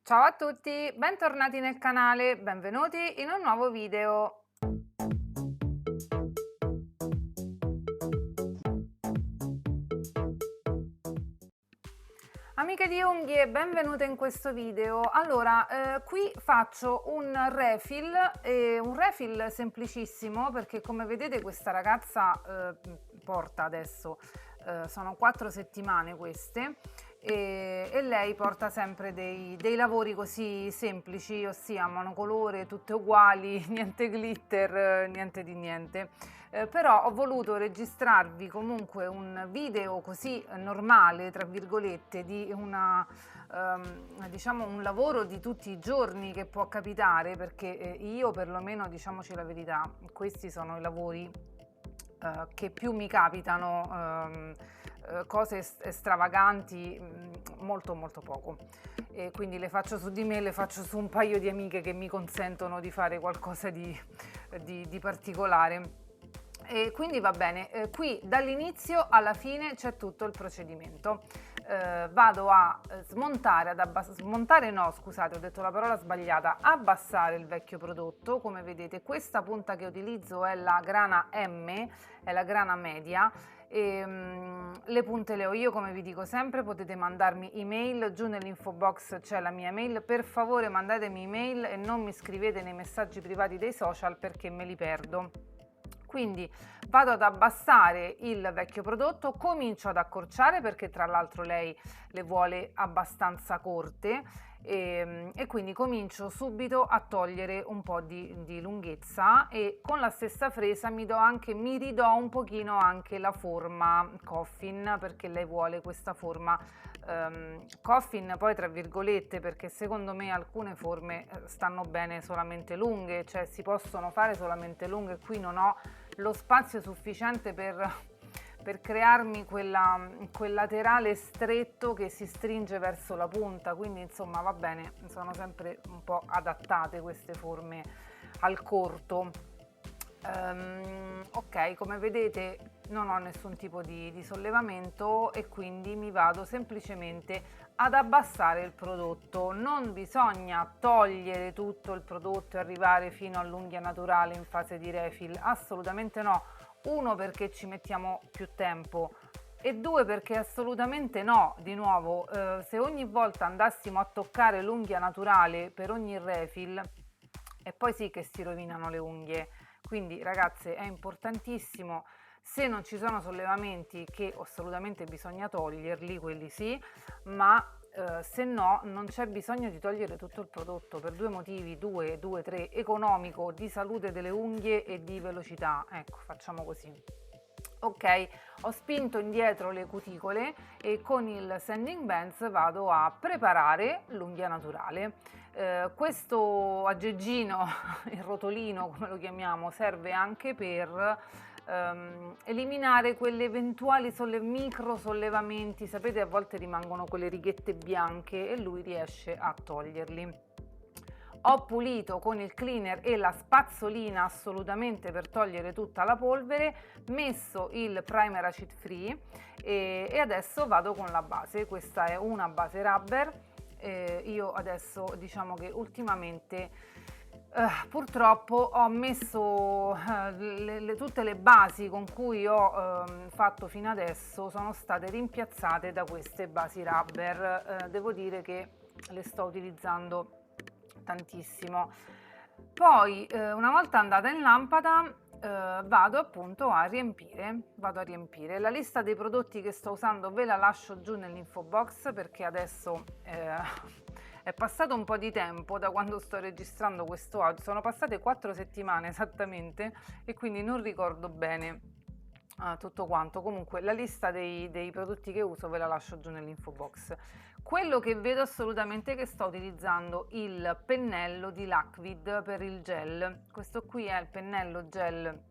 Ciao a tutti, bentornati nel canale, benvenuti in un nuovo video. Amiche di unghie, benvenute in questo video. Allora, qui faccio un refill semplicissimo perché come vedete questa ragazza porta adesso, sono 4 settimane queste, e lei porta sempre dei lavori così semplici, ossia monocolore, tutte uguali, niente glitter, niente di niente. Però ho voluto registrarvi comunque un video così normale, tra virgolette, di diciamo un lavoro di tutti i giorni che può capitare, perché io perlomeno, diciamoci la verità, questi sono i lavori che più mi capitano, cose stravaganti, molto molto poco, e quindi le faccio su di me, le faccio su un paio di amiche che mi consentono di fare qualcosa di particolare. E quindi va bene, qui dall'inizio alla fine c'è tutto il procedimento. Vado a smontare, smontare no, scusate, ho detto la parola sbagliata, abbassare il vecchio prodotto. Come vedete questa punta che utilizzo è la grana M, è la grana media. Le punte le ho io, come vi dico sempre. Potete mandarmi email, giù nell'info box c'è la mia email, per favore mandatemi email e non mi scrivete nei messaggi privati dei social perché me li perdo. Quindi vado ad abbassare il vecchio prodotto, comincio ad accorciare perché tra l'altro lei le vuole abbastanza corte, e quindi comincio subito a togliere un po' di lunghezza, e con la stessa fresa mi ridò un pochino anche la forma coffin, perché lei vuole questa forma coffin, poi tra virgolette, perché secondo me alcune forme stanno bene solamente lunghe, cioè si possono fare solamente lunghe. Qui non ho lo spazio sufficiente per crearmi quel laterale stretto che si stringe verso la punta, quindi insomma va bene, sono sempre un po' adattate queste forme al corto. Ok, come vedete non ho nessun tipo di sollevamento, e quindi mi vado semplicemente ad abbassare il prodotto. Non bisogna togliere tutto il prodotto e arrivare fino all'unghia naturale in fase di refill, assolutamente no. Uno, perché ci mettiamo più tempo, e due, perché assolutamente no. Di nuovo, se ogni volta andassimo a toccare l'unghia naturale per ogni refill, e poi sì che si rovinano le unghie. Quindi ragazze, è importantissimo, se non ci sono sollevamenti, che assolutamente bisogna toglierli, quelli sì, ma se no non c'è bisogno di togliere tutto il prodotto, per due motivi, due, tre: economico, di salute delle unghie e di velocità. Ecco, facciamo così. Ok, ho spinto indietro le cuticole e con il sanding bands vado a preparare l'unghia naturale. Questo aggeggino, il rotolino come lo chiamiamo, serve anche per eliminare quelle eventuali micro sollevamenti. Sapete, a volte rimangono quelle righette bianche e lui riesce a toglierli. Ho pulito con il cleaner e la spazzolina assolutamente per togliere tutta la polvere, messo il primer acid free, e adesso vado con la base. Questa è una base rubber. Io adesso, diciamo che ultimamente purtroppo ho messo tutte le basi con cui ho fatto fino adesso sono state rimpiazzate da queste basi rubber. Devo dire che le sto utilizzando tantissimo. Poi una volta andata in lampada, vado appunto a riempire la lista dei prodotti che sto usando. Ve la lascio giù nell'info box, perché adesso è passato un po' di tempo da quando sto registrando questo audio, sono passate 4 settimane esattamente, e quindi non ricordo bene tutto quanto. Comunque la lista dei prodotti che uso ve la lascio giù nell'info box. Quello che vedo assolutamente è che sto utilizzando il pennello di Laquid per il gel. Questo qui è il pennello gel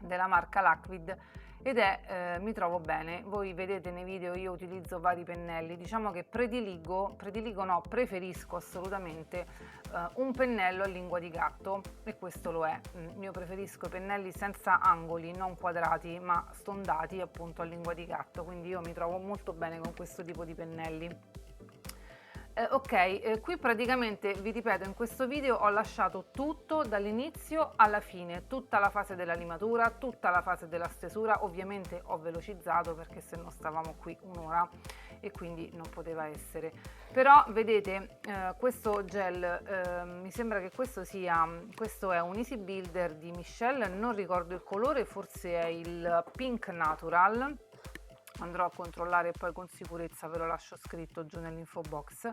della marca Laquid ed è mi trovo bene. Voi vedete nei video, io utilizzo vari pennelli. Diciamo che preferisco assolutamente un pennello a lingua di gatto, e questo lo è. Io preferisco i pennelli senza angoli, non quadrati ma stondati, appunto a lingua di gatto, quindi io mi trovo molto bene con questo tipo di pennelli. Qui praticamente vi ripeto, in questo video ho lasciato tutto dall'inizio alla fine, tutta la fase della limatura, tutta la fase della stesura. Ovviamente ho velocizzato perché se no stavamo qui un'ora e quindi non poteva essere. Però vedete, questo gel, mi sembra che questo è un Easy Builder di Michelle, non ricordo il colore, forse è il Pink Natural. Andrò a controllare e poi con sicurezza ve lo lascio scritto giù nell'info box.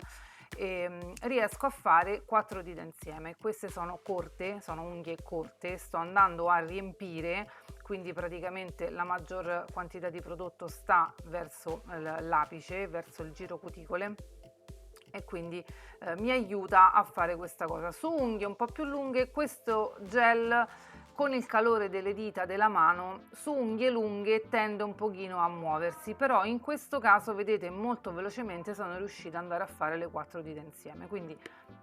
Riesco a fare 4 dita insieme. Queste sono corte, sono unghie corte, sto andando a riempire, quindi praticamente la maggior quantità di prodotto sta verso l'apice, verso il giro cuticole, e quindi mi aiuta a fare questa cosa. Su unghie un po' più lunghe questo gel, con il calore delle dita della mano, su unghie lunghe tende un pochino a muoversi, però in questo caso vedete molto velocemente sono riuscita ad andare a fare le 4 dita insieme. Quindi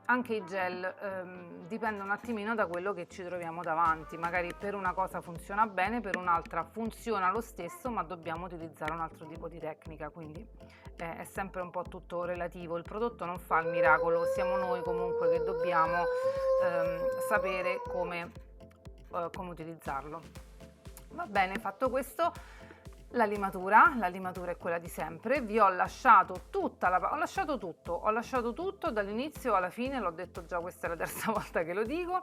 anche i gel dipende un attimino da quello che ci troviamo davanti, magari per una cosa funziona bene, per un'altra funziona lo stesso, ma dobbiamo utilizzare un altro tipo di tecnica, quindi è sempre un po' tutto relativo. Il prodotto non fa il miracolo, siamo noi comunque che dobbiamo sapere come utilizzarlo. Va bene, fatto questo, la limatura è quella di sempre. Vi ho lasciato ho lasciato tutto dall'inizio alla fine, l'ho detto già, questa è la terza volta che lo dico.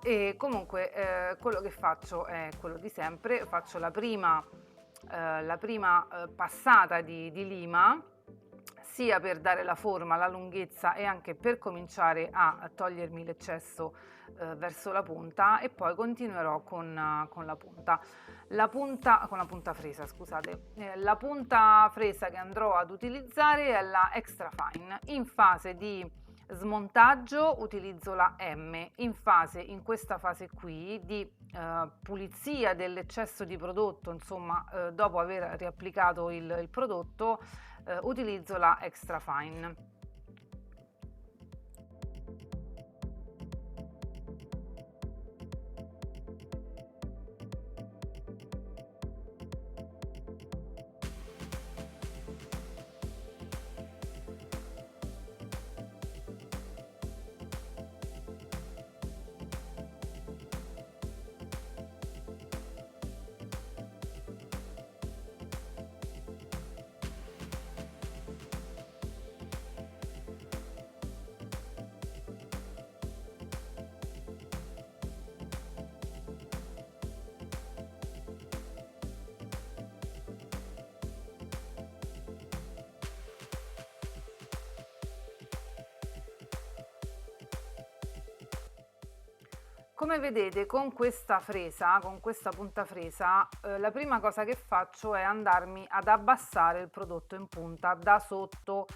E comunque quello che faccio è quello di sempre. Faccio la prima passata di lima, sia per dare la forma, la lunghezza e anche per cominciare a togliermi l'eccesso verso la punta, e poi continuerò con la punta fresa, scusate. La punta fresa che andrò ad utilizzare è la Extra Fine. In fase di smontaggio utilizzo la M, in questa fase qui di pulizia dell'eccesso di prodotto, insomma dopo aver riapplicato il prodotto, utilizzo la Extra Fine. Come vedete, con questa punta fresa, la prima cosa che faccio è andarmi ad abbassare il prodotto in punta da sotto,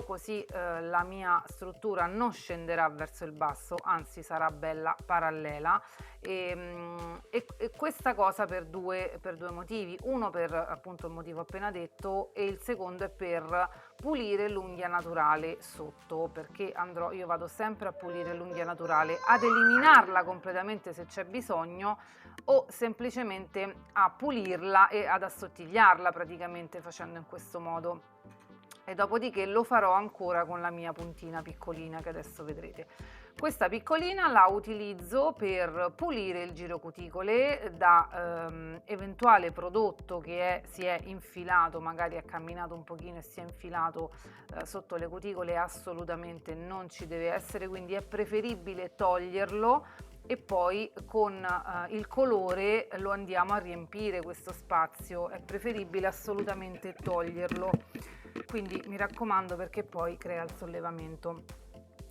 così la mia struttura non scenderà verso il basso, anzi sarà bella parallela. E questa cosa per due motivi: uno per appunto il motivo appena detto, e il secondo è per pulire l'unghia naturale sotto, perché io vado sempre a pulire l'unghia naturale, ad eliminarla completamente se c'è bisogno, o semplicemente a pulirla e ad assottigliarla, praticamente facendo in questo modo. E dopodiché lo farò ancora con la mia puntina piccolina che adesso vedrete. Questa piccolina la utilizzo per pulire il giro cuticole da eventuale prodotto che si è infilato, magari ha camminato un pochino e si è infilato sotto le cuticole. Assolutamente non ci deve essere, quindi è preferibile toglierlo e poi con il colore lo andiamo a riempire questo spazio. È preferibile assolutamente toglierlo, quindi mi raccomando, perché poi crea il sollevamento.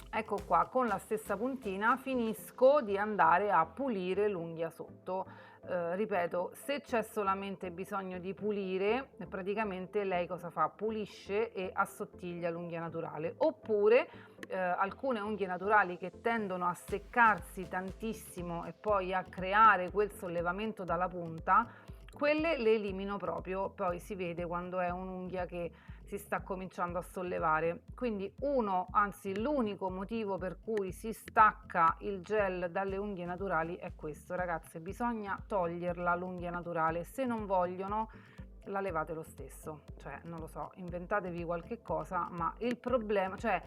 Ecco qua, con la stessa puntina finisco di andare a pulire l'unghia sotto. Ripeto, se c'è solamente bisogno di pulire, praticamente lei cosa fa? Pulisce e assottiglia l'unghia naturale. Oppure alcune unghie naturali che tendono a seccarsi tantissimo e poi a creare quel sollevamento dalla punta, quelle le elimino proprio. Poi si vede quando è un'unghia che si sta cominciando a sollevare. Quindi l'unico motivo per cui si stacca il gel dalle unghie naturali è questo, ragazze: bisogna toglierla l'unghia naturale. Se non vogliono la levate lo stesso, cioè non lo so, inventatevi qualche cosa, ma il problema, cioè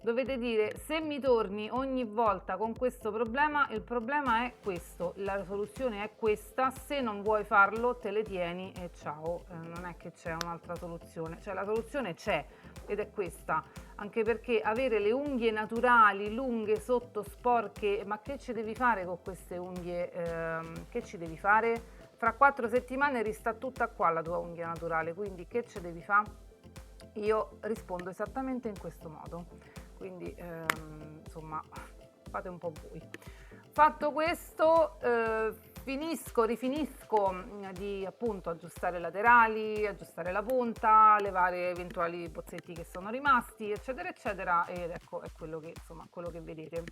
dovete dire: se mi torni ogni volta con questo problema, il problema è questo, la soluzione è questa, se non vuoi farlo te le tieni e ciao. Non è che c'è un'altra soluzione, cioè la soluzione c'è ed è questa, anche perché avere le unghie naturali, lunghe, sotto, sporche, ma che ci devi fare con queste unghie? Che ci devi fare? Fra 4 settimane rista tutta qua la tua unghia naturale, quindi che ci devi fare? Io rispondo esattamente in questo modo, quindi insomma fate un po' voi. Fatto questo, rifinisco di appunto aggiustare i laterali, aggiustare la punta, levare eventuali bozzetti che sono rimasti, eccetera eccetera, ed ecco è quello che insomma quello che vedete.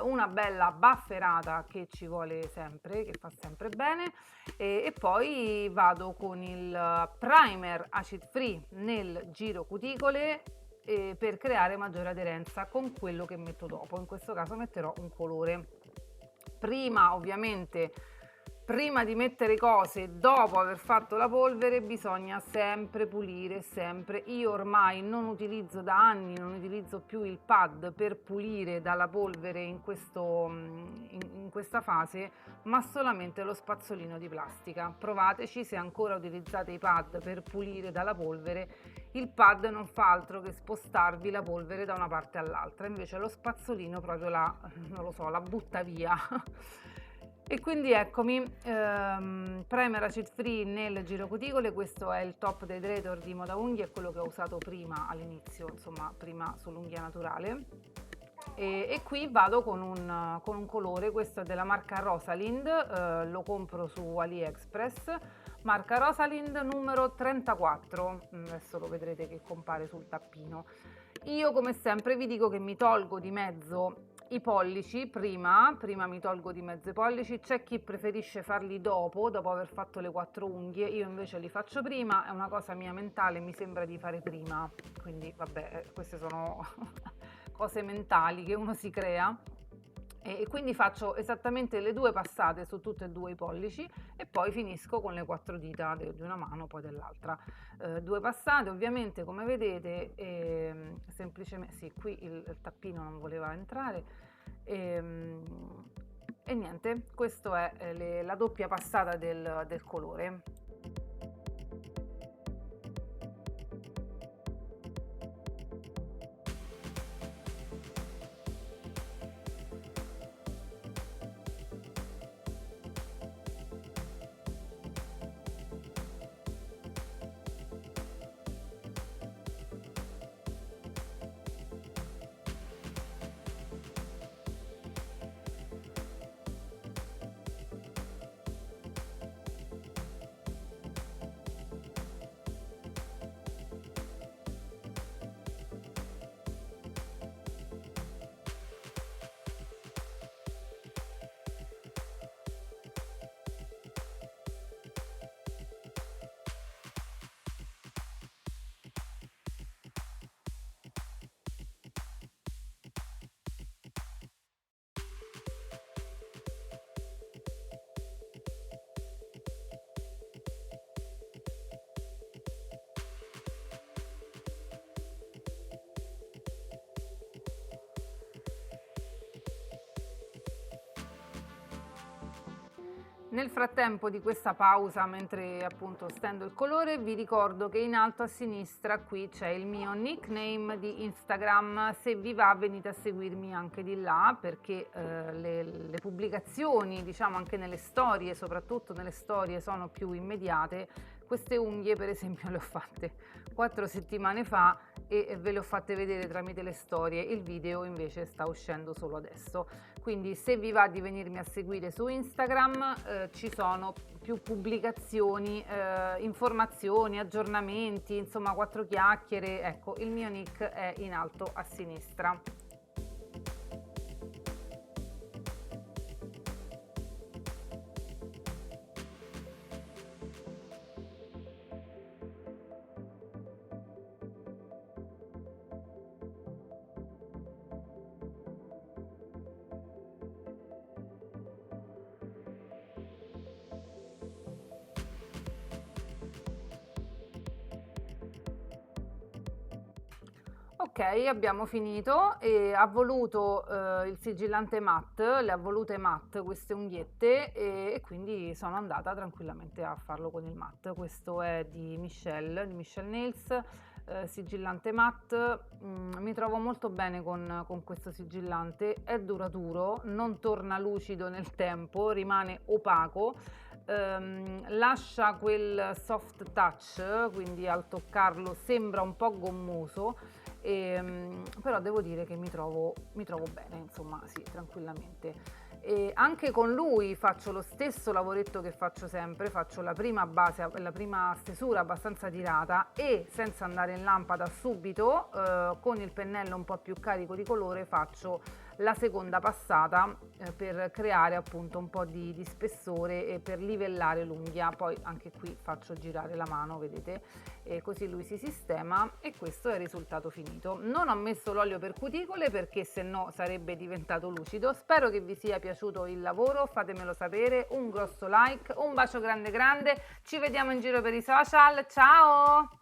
Una bella bufferata che ci vuole sempre, che fa sempre bene, e poi vado con il primer acid free nel giro cuticole per creare maggiore aderenza con quello che metto dopo. In questo caso metterò un colore. Prima ovviamente, prima di mettere cose, dopo aver fatto la polvere, bisogna sempre pulire, sempre. Io ormai non utilizzo da anni, non utilizzo più il pad per pulire dalla polvere in questa fase, ma solamente lo spazzolino di plastica. Provateci, se ancora utilizzate i pad per pulire dalla polvere, il pad non fa altro che spostarvi la polvere da una parte all'altra, invece lo spazzolino proprio non lo so, la butta via. E quindi eccomi, primer acid free nel giro cuticole. Questo è il top hydrator di Moda Unghie, è quello che ho usato prima all'inizio, insomma prima sull'unghia naturale. E qui vado con un colore, questo è della marca Rosalind, lo compro su AliExpress, marca Rosalind numero 34, adesso lo vedrete che compare sul tappino. Io come sempre vi dico che mi tolgo di mezzo i pollici prima mi tolgo di mezzo i pollici. C'è chi preferisce farli dopo aver fatto le 4 unghie, io invece li faccio prima, è una cosa mia mentale, mi sembra di fare prima, quindi vabbè, queste sono cose mentali che uno si crea. E quindi faccio esattamente le 2 passate su tutte e 2 i pollici e poi finisco con le 4 dita di una mano, poi dell'altra. 2 passate ovviamente, come vedete, semplicemente sì, qui il tappino non voleva entrare, e niente, questo è la doppia passata del colore. Nel frattempo di questa pausa, mentre appunto stendo il colore, vi ricordo che in alto a sinistra qui c'è il mio nickname di Instagram. Se vi va venite a seguirmi anche di là, perché le pubblicazioni, diciamo anche nelle storie, soprattutto nelle storie, sono più immediate. Queste unghie per esempio le ho fatte 4 settimane fa e ve le ho fatte vedere tramite le storie, il video invece sta uscendo solo adesso. Quindi se vi va di venirmi a seguire su Instagram, ci sono più pubblicazioni, informazioni, aggiornamenti, insomma 4 chiacchiere. Ecco, il mio nick è in alto a sinistra. Ok, abbiamo finito e ha voluto il sigillante matte, le ha volute matte queste unghiette e quindi sono andata tranquillamente a farlo con il matte. Questo è di Michelle Nails, sigillante matte. Mi trovo molto bene con questo sigillante, è duraturo, non torna lucido nel tempo, rimane opaco. Lascia quel soft touch, quindi al toccarlo sembra un po' gommoso, però devo dire che mi trovo bene, insomma, sì, tranquillamente. E anche con lui faccio lo stesso lavoretto che faccio sempre, faccio la prima base, la prima stesura abbastanza tirata e senza andare in lampada subito, con il pennello un po' più carico di colore faccio la seconda passata per creare appunto un po' di spessore e per livellare l'unghia. Poi anche qui faccio girare la mano, vedete, e così lui si sistema e questo è il risultato finito. Non ho messo l'olio per cuticole perché se no sarebbe diventato lucido. Spero che vi sia piaciuto il lavoro, fatemelo sapere, un grosso like, un bacio grande grande, ci vediamo in giro per i social, ciao!